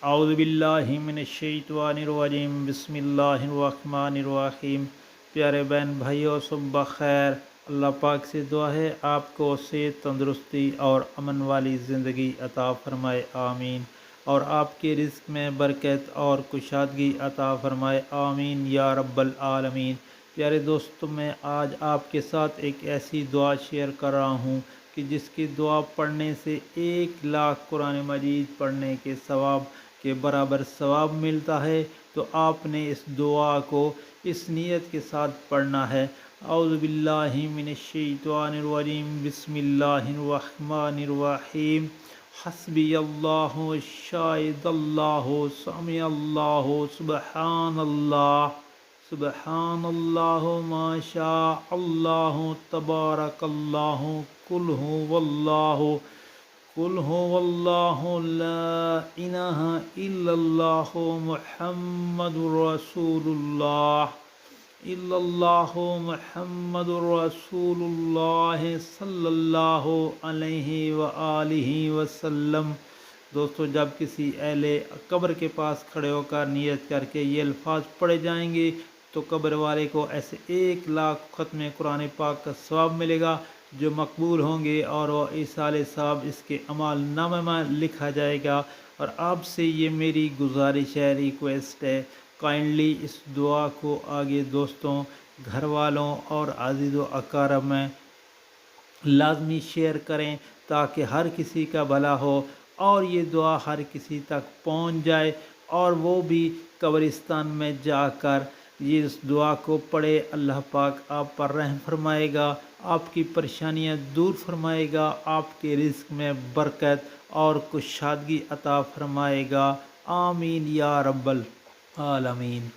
اعوذ باللہ من الشیطان الرجیم، بسم اللہ الرحمن الرحیم۔ پیارے بہن بھائیو، صبح خیر۔ اللہ پاک سے دعا ہے آپ کو صحت، تندرستی اور امن والی زندگی عطا فرمائے، آمین۔ اور آپ کے رزق میں برکت اور کشادگی عطا فرمائے، آمین یا رب العالمین۔ پیارے دوستو، میں آج آپ کے ساتھ ایک ایسی دعا شیئر کر رہا ہوں کہ جس کی دعا پڑھنے سے 1,00,000 قرآن مجید پڑھنے کے ثواب کے برابر ثواب ملتا ہے۔ تو آپ نے اس دعا کو اس نیت کے ساتھ پڑھنا ہے: اعوذ باللہ من الشیطان الرجیم، بسم اللہ الرحمن الرحیم۔ حسبی اللہ، شاہد اللہ، سمع اللہ، سبحان اللہ، سبحان اللہ، ما شاء اللہ، تبارک اللہ، قل هو اللہ، قل هو اللہ، لا الہ الا اللہ، محمد رسول اللہ، الا اللہ، محمد رسول اللہ، صلی اللہ علیہ وآلہ وسلم۔ دوستو، جب کسی اہل قبر کے پاس کھڑے ہو کر نیت کر کے یہ الفاظ پڑھے جائیں گے تو قبر والے کو ایسے 1,00,000 ختم قرآن پاک کا ثواب ملے گا جو مقبول ہوں گے، اور وہ ایصال ثواب اس کے اعمال نامہ میں لکھا جائے گا۔ اور آپ سے یہ میری گزارش ہے، ریکویسٹ ہے، کائنڈلی اس دعا کو آگے دوستوں، گھر والوں اور عزیز و اقارب میں لازمی شیئر کریں تاکہ ہر کسی کا بھلا ہو اور یہ دعا ہر کسی تک پہنچ جائے، اور وہ بھی قبرستان میں جا کر یہ اس دعا کو پڑھے۔ اللہ پاک آپ پر رحم فرمائے گا، آپ کی پریشانیاں دور فرمائے گا، آپ کے رزق میں برکت اور کشادگی عطا فرمائے گا، آمین یا رب العالمین۔